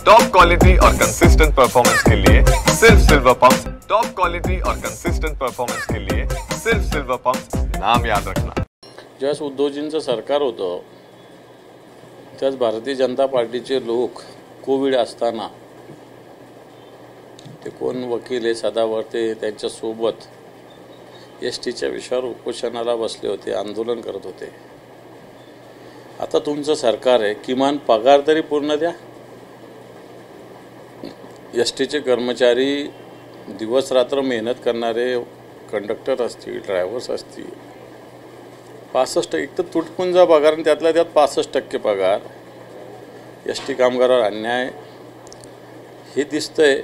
Top quality और consistent performance के लिए सिर्फ सिल्वर पंप्स। टॉप क्वालिटी और कंसिस्टेंट परफॉर्मेंस के लिए सिर्फ सिल्वर पंप्स, नाम याद रखना। ज्यावेळेस उद्धवजींचं सरकार होतं त्याच भारतीय जनता पार्टीचे लोक कोविड असताना ते कोण वकील आहे सदावर्ते त्यांच्यासोबत एसटीच्या विषयावर उपोषणाला बसले होते, आंदोलन करत होते। आता तुमचं सरकार आहे, किमान पगार तरी पूर्ण द्या। एसटीचे कर्मचारी दिवस रात्र मेहनत करणारे कंडक्टर असतील, ड्रायव्हर्स असतील, 65 एक तर तुटपुंजा पगार आणि त्यातल्या त्यात 65% पगार एसटी कामगारावर अन्याय। हे दिसतंय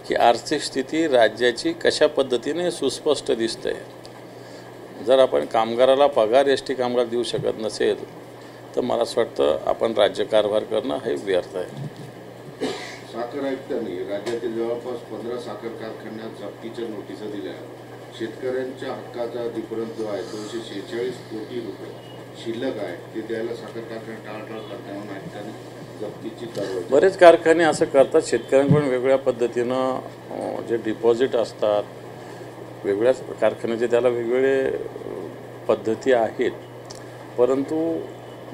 की आर्थिक स्थिती राज्याची कशा पद्धतीने सुस्पष्ट दिसते। जर आपण कामगाराला पगार एसटी कामगार देऊ शकत नसेल तर मला असं वाटतं आपण राज्यकारभार करणं हे व्यर्थ आहे। साखर आयुक्तांनी राज्यातील जवळपास 15 साखर कारखान्यात जप्तीच्या नोटिसा दिल्या। शेतकऱ्यांच्या हक्काचा डिफरन्स जो आहे 246 कोटी रुपये शिल्लक आहे ते द्यायला साखर कारखाने टाळाटाळ करताना आयुक्तांनी जप्तीची कारवाई। बरेच कारखाने असं करतात, शेतकऱ्यांकडून वेगळ्या पद्धतीनं जे डिपॉझिट असतात, वेगळ्या कारखान्याचे त्याला वेगवेगळे पद्धती आहेत, परंतु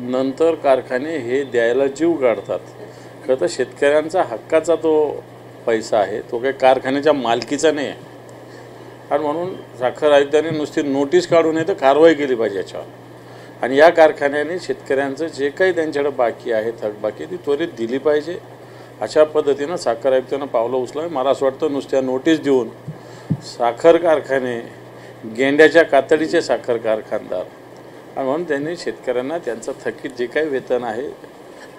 नंतर कारखाने हे द्यायला जीव काढतात। खरं तर शेतकऱ्यांचा हक्काचा तो पैसा आहे, तो काही कारखान्याच्या मालकीचा नाही आहे। आणि म्हणून साखर आयुक्तांनी नुसती नोटीस काढून तर कारवाई केली पाहिजे याच्यावर। आणि या कारखान्याने शेतकऱ्यांचं जे काही त्यांच्याकडे बाकी आहे थकबाकी ती त्वरित दिली पाहिजे। अशा पद्धतीनं साखर आयुक्तांना पावलं उचलावे। मला असं वाटतं नुसत्या नोटीस देऊन साखर कारखाने गेंड्याच्या कातडीचे साखर कारखानदार आणि म्हणून त्यांनी शेतकऱ्यांना त्यांचं थकीत जे काही वेतन आहे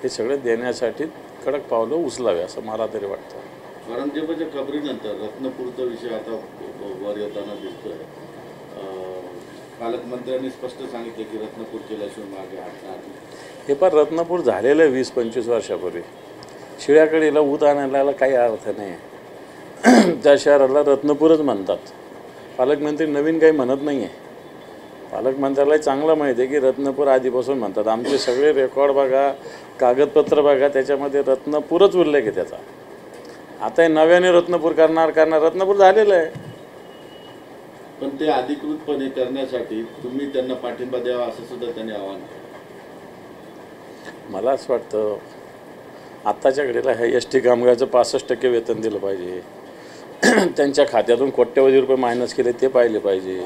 हे सगळं देण्यासाठी कडक पावलं उचलावे असं मला तरी वाटतं। औरंगजेबाच्या कबरीनंतर रत्नपूरचा विषय आता वर येताना दिसतोय। पालकमंत्र्यांनी स्पष्ट सांगितले की रत्नपूर केल्याशिवाय मागे हटणार नाही। हे पण रत्नपूर झालेलं आहे 20-25 वर्षापूर्वी। शिळ्याकडीला ऊत आणायला काही अर्थ नाही। त्या शहराला रत्नपूरच म्हणतात। पालकमंत्री नवीन काही म्हणत नाही आहे। पालकमंत्र्याला चांगलं माहिती आहे की रत्नपूर आधीपासून म्हणतात। आमचे सगळे रेकॉर्ड बघा, कागदपत्र बघा, त्याच्यामध्ये रत्नपूरच उल्लेख आहे त्याचा। आता हे नव्याने रत्नपूर करणार रत्नपूर झालेलं आहे। पण ते अधिकृतपणे करण्यासाठी तुम्ही त्यांना पाठिंबा द्यावा असं सुद्धा त्यांनी आवाहन केलं। मला असं वाटतं आत्ताच्या घडीला ह्या एसटी कामगाराचं 65% वेतन दिलं पाहिजे। त्यांच्या खात्यातून कोट्यवधी रुपये मायनस केले ते पाहिले पाहिजे।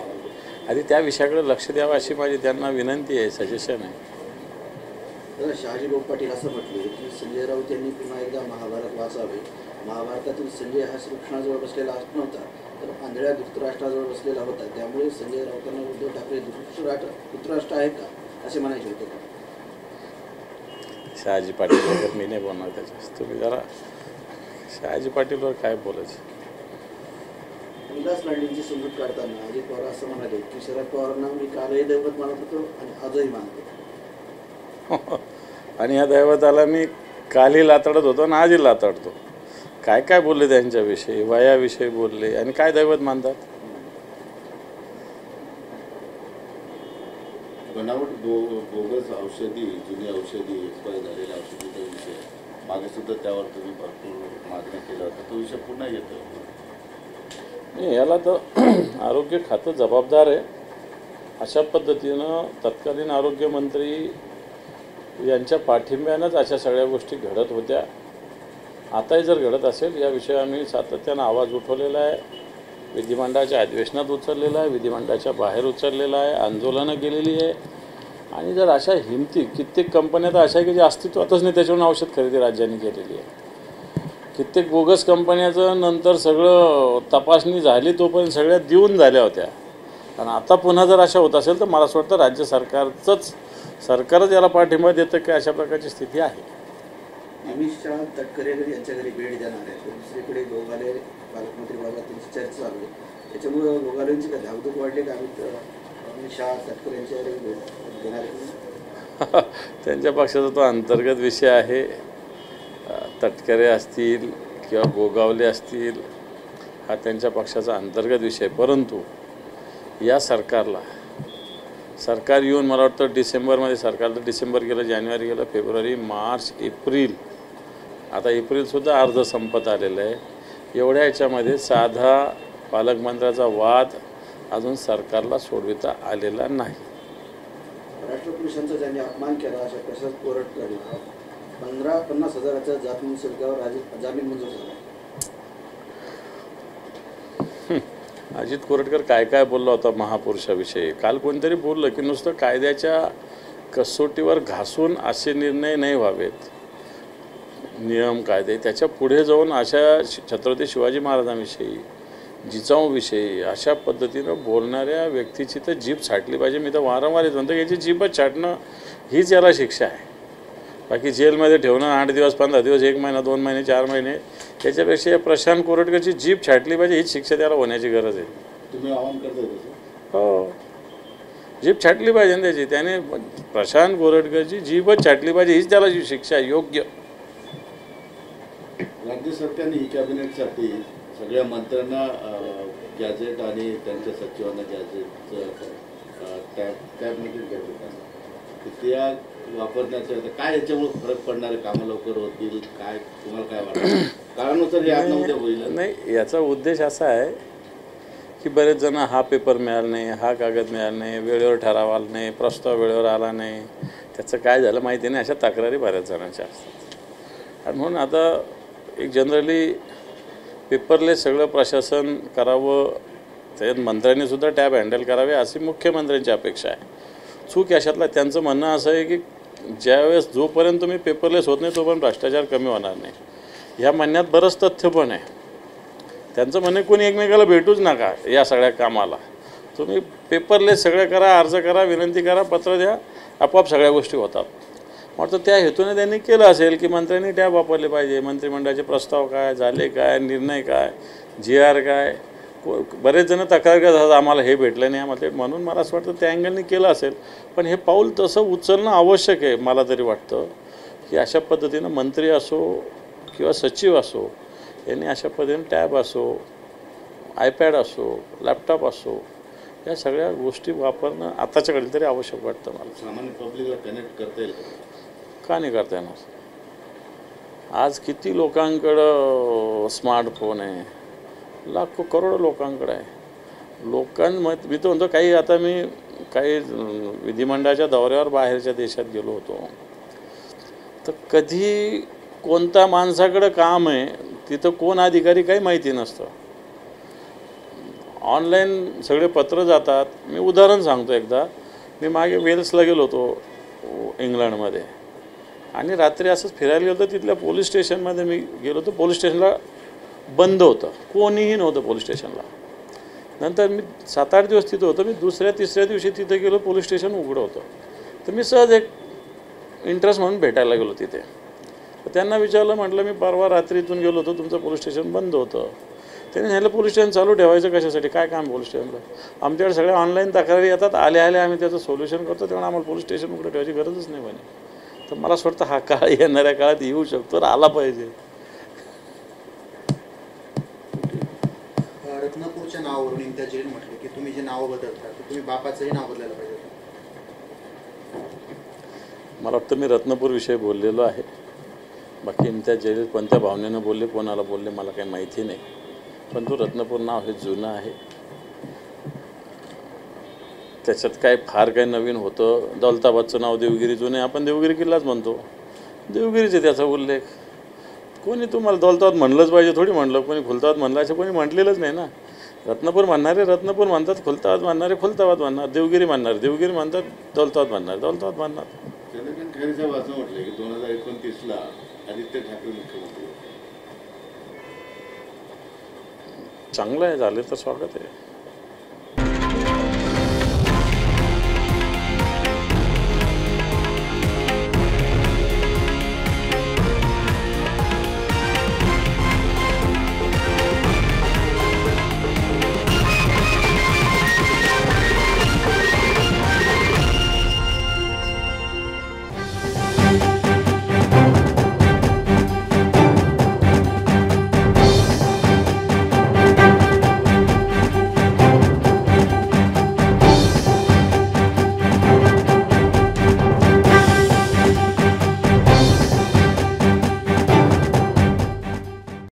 आधी त्या विषयाकडे लक्ष द्यावं अशी माझी त्यांना विनंती आहे, सजेशन आहे। शहाजीभाऊ पाटील असं म्हटले की संजय राऊत यांनी पुन्हा एकदा महाभारत वाचावे। महाभारतातील संजय हा श्रीकृष्णाजवळ बसलेला नव्हता तर आंधळ्या धृतराष्ट्राजवळ बसलेला होता। त्यामुळे संजय राऊतांना उद्धव ठाकरे धृतराष्ट्र आहेत का असे म्हणायचे होते का? शहाजी पाटील वगैरे मी नाही बोलणार त्याच्यास। तुम्ही जरा शहाजी पाटीलवर काय बोलायचं? विलास लांडेंची समजूत काढताना अजित पवार असं म्हणाले की शरद पवारांना मी कालही दैवत मानत होतो आणि आजही मानतो। आणि या दैवताला मी कालही लाताडत होतो आणि आजही लाताडतो। काय काय बोलले त्यांच्याविषयी, वयाविषयी बोलले आणि काय दैवत मानतात? बनावट बोगस औषधी, जुनी औषधी, एक्सपायर झालेल्या औषधीचा विषय मागे सुद्धा त्यावर तुम्ही भरपूर मागणी केला होता, तो विषय पुन्हा येतो। नाही, याला तर आरोग्य खातं जबाबदार आहे। अशा पद्धतीनं तत्कालीन आरोग्यमंत्री यांच्या पाठिंब्यानंच अशा सगळ्या गोष्टी घडत होत्या। आताही जर घडत असेल या विषयी आम्ही सातत्यानं आवाज उठवलेला आहे, विधिमंडळाच्या अधिवेशनात उचललेला आहे, विधिमंडळाच्या बाहेर उचललेला आहे, आंदोलनं केलेली आहे। आणि जर अशा हिमती कित्येक कंपन्या तर अशा की जे अस्तित्वातच नाही त्याच्यावरून औषध खरेदी राज्यांनी केलेली आहे। कित्येक बोगस कंपन्याचं नंतर सगळं तपासणी झाली तोपर्यंत सगळ्या देऊन झाल्या होत्या। आणि आता पुन्हा जर अशा होत असेल तर मला असं वाटतं राज्य सरकारच याला पाठिंबा देतं की अशा प्रकारची स्थिती आहे। अमित शहा तटकरे यांच्या घरी भेट देणार आहे, दुसरीकडे गोगाले पालकमंत्री बाबत त्यांची चर्चा चालू आहे। त्याच्यामुळे गोगालेंची काय धाकधूक वाढली का? अमित शहा तटकरे यांच्या घरी भेट देणार आहे? त्यांच्या पक्षाचा तो अंतर्गत विषय आहे। तटकरे असतील किंवा गोगावले असतील हा त्यांच्या पक्षाचा अंतर्गत विषय। परंतु या सरकार येऊन मला वाटतं डिसेंबरमध्ये सरकारला डिसेंबर गेलं, जानेवारी गेलं, फेब्रुवारी, मार्च, एप्रिल आता एप्रिलसुद्धा अर्ध संपत आलेलं आहे। एवढ्या याच्यामध्ये साधा पालकमंत्र्याचा वाद अजून सरकारला सोडविता आलेला नाही। राष्ट्रपुरुषांचा ज्यांनी अपमान केला अशा प्रशासक कोरटकरला 50,000च्या जामीन शुल्कावर जामीन मंजूर झाला। अजित कोरटकर काय काय बोलला होता महापुरुषाविषयी। काल कोणतरी बोललं की नुसतं कायद्याच्या कसोटीवर घासून असे निर्णय नाही व्हावेत, नियम कायदे त्याच्या पुढे जाऊन अशा छत्रपती शिवाजी महाराजांविषयी, जिजाऊविषयी अशा पद्धतीनं बोलणाऱ्या व्यक्तीची तर जीभ छाटली पाहिजे। मी तर वारंवार म्हणतो याची जीभच छाटणं हीच याला शिक्षा आहे। बाकी जेलमध्ये ठेवणं 8 दिवस 15 दिवस 1 महिना 2 महिने 4 महिने त्याच्यापेक्षा या प्रशांत कोरटकरची जीभ छाटली पाहिजे, हीच शिक्षा त्याला होण्याची गरज आहे। तुम्ही आवाहन करताय तसं? हो, जीभ छाटली पाहिजे ना त्याची, त्याने प्रशांत कोरटकरची जीभच छाटली पाहिजे, हीच त्याला शिक्षा योग्य। राज्य सरकारने ई कॅबिनेटसाठी सगळ्या मंत्र्यांना गॅजेट आणि त्यांच्या सचिवांना गॅजेटचं टॅबमध्ये गॅजेट त्या वापरण्याचं काय याच्यामुळे फरक पडणार आहे? कामं लवकर होतील काय तुम्हाला काय वाटतं? काळानुसार हे आज उद्या होईल नाही, याचा उद्देश असा आहे की बरेच जण हा पेपर मिळाला नाही, हा कागद मिळाला नाही, वेळेवर ठराव आला नाही, प्रस्ताव वेळेवर आला नाही, त्याचं काय झालं माहिती नाही, अशा तक्रारी बऱ्याच जणांच्या असतात। आणि म्हणून आता एक जनरली पेपरलेस सगळं प्रशासन करावं, त्याच्यात मंत्र्यांनीसुद्धा टॅब हँडल करावे अशी मुख्यमंत्र्यांची अपेक्षा आहे। चूक याच्यातला त्यांचं म्हणणं असं आहे की ज्यावेळेस जोपर्यंत तुम्ही पेपरलेस होत नाही तोपर्यंत भ्रष्टाचार कमी होणार नाही। ह्या म्हणण्यात बरंच तथ्य पण आहे। त्यांचं म्हणणं कोणी एकमेकाला भेटूच नका या सगळ्या कामाला, तुम्ही पेपरलेस सगळं करा, अर्ज करा, विनंती करा, पत्र द्या, आपोआप सगळ्या गोष्टी होतात। मात्र त्या हेतूने त्यांनी केलं असेल की मंत्र्यांनी टॅब वापरले पाहिजे, मंत्रिमंडळाचे प्रस्ताव काय झाले, काय निर्णय काय, GR काय, बरेच जण तक्रार करतात आम्हाला हे भेटलं नाही आम्हाला, म्हणून मला असं वाटतं त्या अँगलने केलं असेल। पण हे पाऊल तसं उचलणं आवश्यक आहे मला तरी वाटतं की अशा पद्धतीनं मंत्री असो किंवा सचिव असो यांनी अशा पद्धतीने टॅब असो, iPad असो, लॅपटॉप असो या सगळ्या गोष्टी वापरणं आताच्या घडी तरी आवश्यक वाटतं मला। सामान्य पब्लिकला कनेक्ट करता येईल का नाही करता येणार? आज किती लोकांकडं स्मार्टफोन आहे, लाखो करोडो लोकांकडे आहे। लोकांमध्ये मी तर म्हणतो काही विधिमंडळाच्या दौऱ्यावर बाहेरच्या देशात गेलो होतो तर कधी कोणत्या माणसाकडं काम आहे तिथं कोण अधिकारी काही माहिती नसतं, ऑनलाईन सगळे पत्र जातात। मी उदाहरण सांगतो, एकदा मी मागे वेल्सला गेलो होतो इंग्लंडमध्ये आणि रात्री असंच फिरायला गेलो होतो, तिथल्या पोलीस स्टेशनमध्ये मी गेलो होतो, पोलीस स्टेशनला बंद होतं, कोणीही नव्हतं पोलीस स्टेशनला। नंतर मी 7-8 दिवस तिथं होतो, मी दुसऱ्या तिसऱ्या दिवशी तिथे गेलो, पोलीस स्टेशन उघडं होतं। तर मी सहज एक इंटरेस्ट म्हणून भेटायला गेलो तिथे, तर त्यांना विचारलं, म्हटलं मी परवा रात्रीतून गेलो होतो, तुमचं पोलीस स्टेशन बंद होतं। त्यांनी सांगितलं पोलीस स्टेशन चालू ठेवायचं कशासाठी, काय काम पोलीस स्टेशनला? आमच्याकडे सगळ्या ऑनलाईन तक्रारी येतात, आल्या आम्ही त्याचं सोल्युशन करतो, तेव्हा आम्हाला पोलीस स्टेशन उघडं ठेवायची गरजच नाही म्हणे। तर मला असं वाटतं हा काळ येणाऱ्या काळात येऊ शकतो, आला पाहिजे। रत्नापूरच्या नावावरून इंत्या जैन म्हटले की तुम्ही जे नाव बदलता तुम्ही बापाचंही नाव बदलायला पाहिजे। मला वाटतं मी रत्नापूरविषयी बोललेलो आहे, बाकी इंत्या जैन कोणत्या भावनेनं बोलले, कोणाला बोलले मला काही माहिती नाही, पण तो रत्नापूर नाव हे जुनं आहे, त्याच्यात काय फार काही नवीन होतं। दौलताबादचं नाव देवगिरी जुने, आपण देवगिरी किल्लाच म्हणतो, देवगिरीचे त्याचा उल्लेख। कोणी तुम्हाला दौलताबाद म्हणलंच पाहिजे थोडी म्हणलं, कोणी खुलताबाद म्हणलं असं कोणी म्हटलेलंच नाही ना। रत्नापूर म्हणणारे रत्नापूर म्हणतात, खुलताबाद म्हणणारे खुलताबाद म्हणणार, देवगिरी म्हणणार देवगिरी म्हणतात, दौलताबाद म्हणणार दौलताबाद म्हणणार। चंद्रकांत खैरे साहेब असं म्हटलं की 2029ला आदित्य ठाकरे मुख्यमंत्री। चांगलं आहे, झाले तर स्वागत आहे।